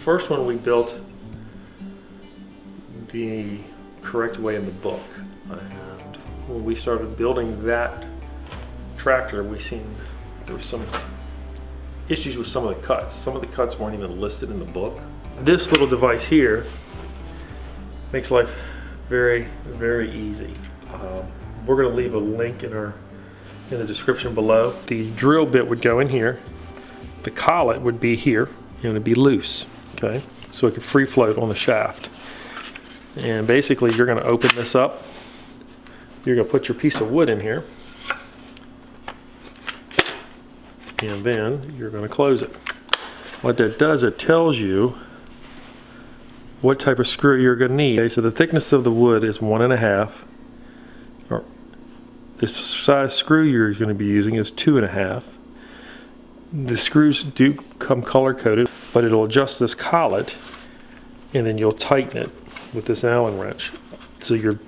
first one we built the correct way in the book. And when we started building that tractor, we seen there was some issues with some of the cuts. Some of the cuts weren't even listed in the book. This little device here makes life very, very easy. We're going to leave a link in the description below. The drill bit would go in here. The collet would be here, and it'd be loose. Okay, so it could free float on the shaft. And basically, you're going to open this up. You're going to put your piece of wood in here, and then you're going to close it. What that does, it tells you what type of screw you're going to need. Okay, so the thickness of the wood is 1.5. Or the size screw you're going to be using is 2.5. The screws do come color coded, but it'll adjust this collet, and then you'll tighten it with this Allen wrench. So your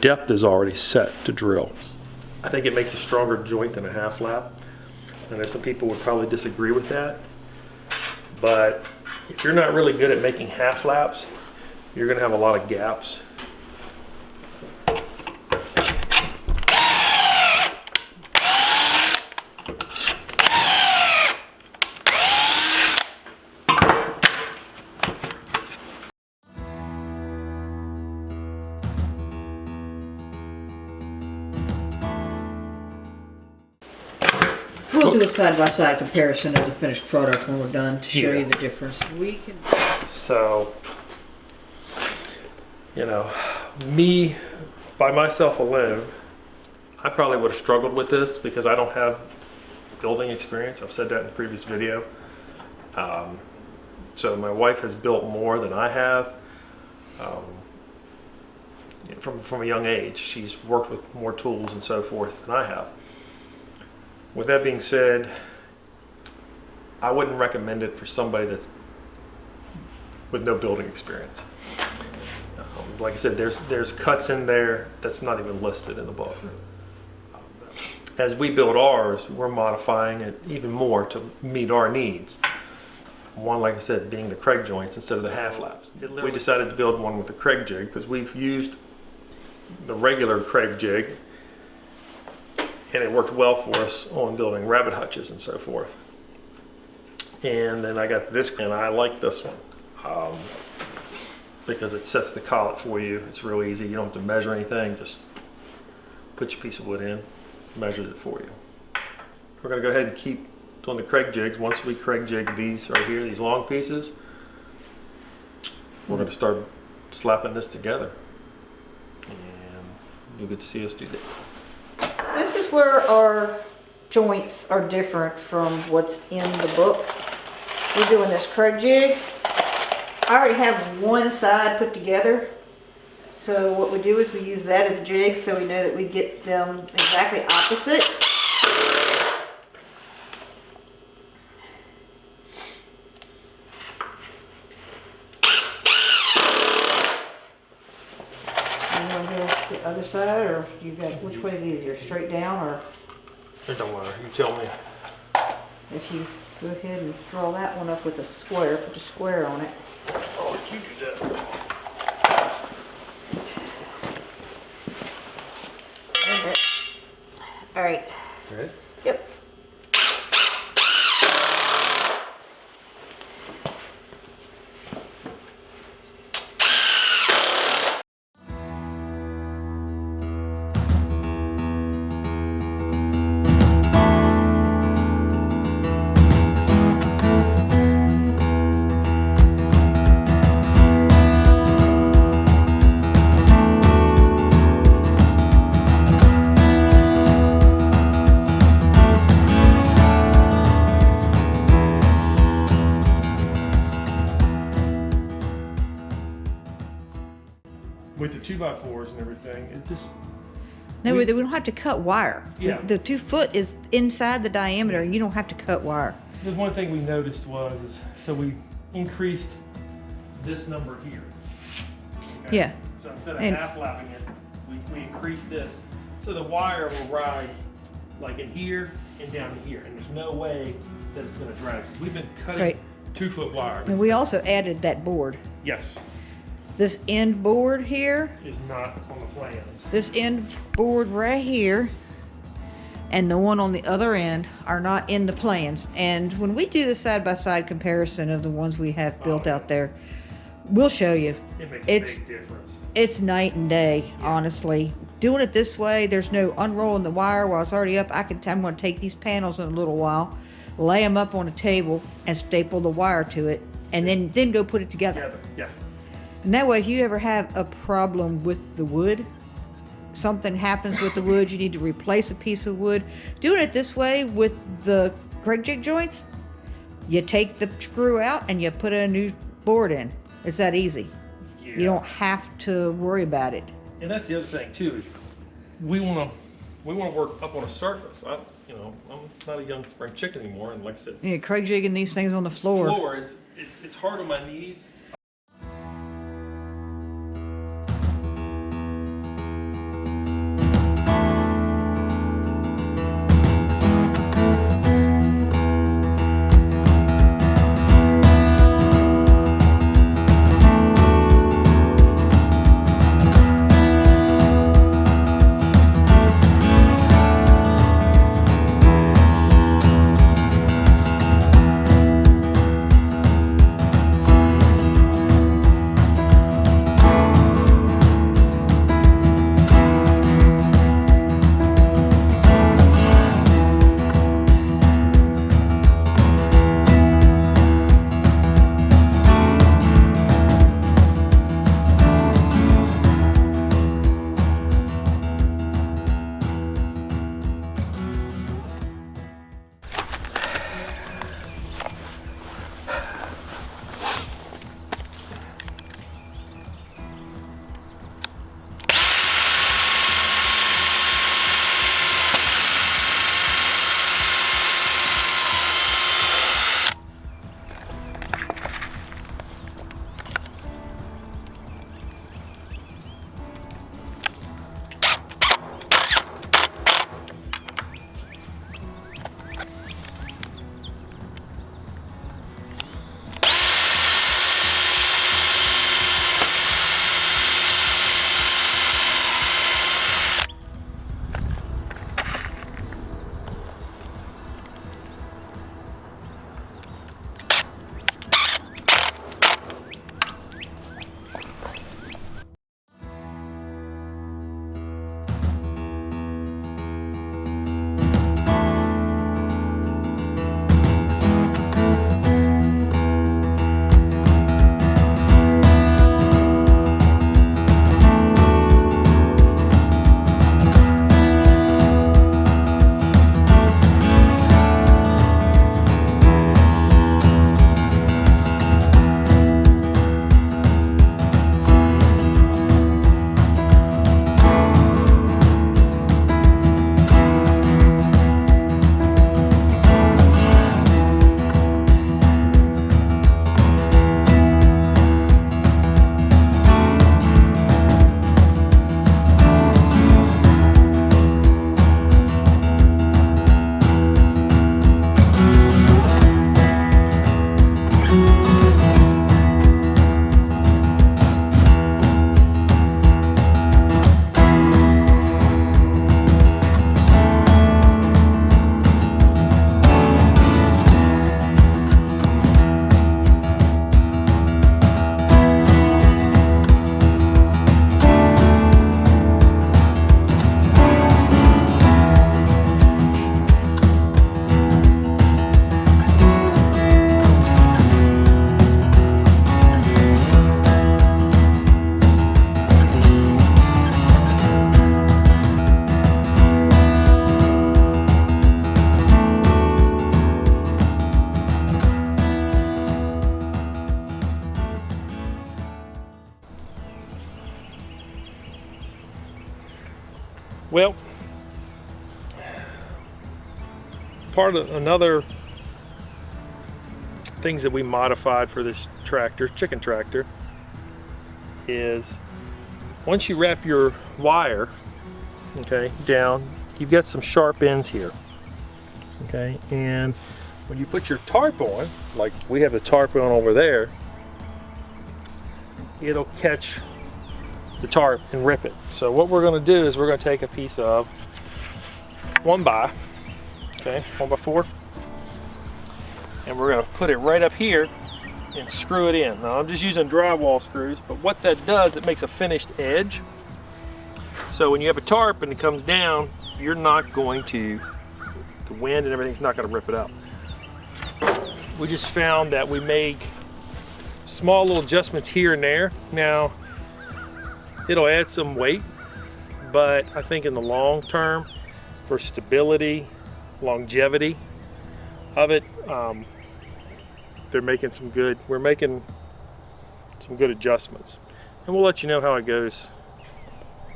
depth is already set to drill. I think it makes a stronger joint than a half lap. I know some people would probably disagree with that, but if you're not really good at making half laps, you're going to have a lot of gaps. We'll do a side-by-side comparison of the finished product when we're done to show you the difference. So, you know, me, by myself alone, I probably would have struggled with this because I don't have building experience. I've said that in the previous video. So my wife has built more than I have. From a young age, she's worked with more tools and so forth than I have. With that being said, I wouldn't recommend it for somebody that's with no building experience. Like I said, there's cuts in there that's not even listed in the book. As we build ours, we're modifying it even more to meet our needs. One, like I said, being the Kreg joints instead of the half laps. We decided to build one with the Kreg jig because we've used the regular Kreg jig, and it worked well for us on building rabbit hutches and so forth. And then I got this, and I like this one because it sets the collet for you. It's real easy. You don't have to measure anything. Just put your piece of wood in, measures it for you. We're going to go ahead and keep doing the Kreg jigs. Once we Kreg jig these right here, these long pieces, we're going to start slapping this together. And you'll get to see us do that. This is where our joints are different from what's in the book. We're doing this Kreg jig. I already have one side put together. So what we do is we use that as a jig so we know that we get them exactly opposite. The other side, or you got which way is easier, straight down, or It don't matter. You tell me. if you go ahead and draw that one up with a square, put a square on it. Oh, you do that. All right. Ready? Yep. With the 2x4s and everything, it just... No, we don't have to cut wire. Yeah. The 2 foot is inside the diameter. You don't have to cut wire. There's one thing we noticed was, so we increased this number here. Okay? Yeah. So instead of half lapping it, we increased this. So the wire will ride like in here and down to here. And there's no way that it's gonna drag. We've been cutting 2-foot wire. And we also added that board. Yes, This end board here, is not on the plans. this end board right here, and the one on the other end are not in the plans. And when we do the side-by-side comparison of the ones we have built out there, we'll show you. It makes It's a big difference. It's night and day, honestly. Doing it this way, there's no unrolling the wire while it's already up. I'm going to take these panels in a little while, lay them up on a table, and staple the wire to it, and then go put it together. Yeah. And that way, if you ever have a problem with the wood, something happens with the wood, you need to replace a piece of wood. Doing it this way with the Kreg jig joints, you take the screw out and you put a new board in. It's that easy. Yeah. You don't have to worry about it. And that's the other thing too, is we want to work up on a surface. I'm not a young spring chicken anymore, and like I said, Yeah, Kreg jigging these things on the floor. It's hard on my knees. Well, part of another things that we modified for this tractor, chicken tractor, is once you wrap your wire, okay, down, you've got some sharp ends here, okay, and when you put your tarp on, like we have the tarp on over there, it'll catch the tarp and rip it. So what we're going to do is we're going to take a piece of 1x, okay, 1x4, and we're going to put it right up here and screw it in. Now I'm just using drywall screws, but what that does, it makes a finished edge. So when you have a tarp and it comes down, you're not going to, the wind and everything's not going to rip it out. We just found that we make small little adjustments here and there. Now, it'll add some weight, but I think in the long term, for stability, longevity of it, we're making some good adjustments. And we'll let you know how it goes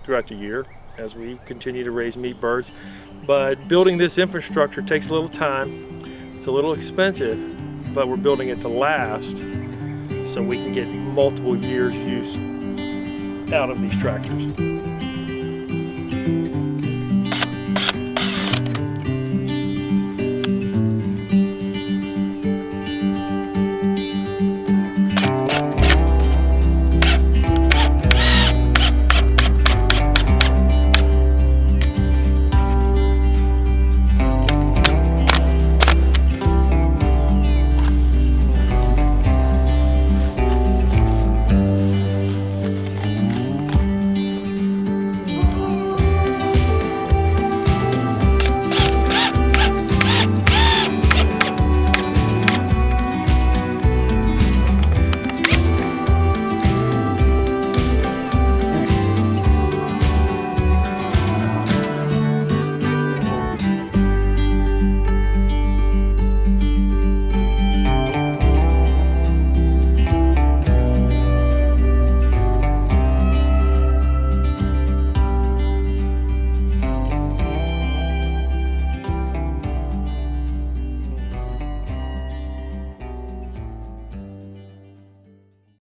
throughout the year as we continue to raise meat birds. But building this infrastructure takes a little time. It's a little expensive, but we're building it to last so we can get multiple years use out of these tractors.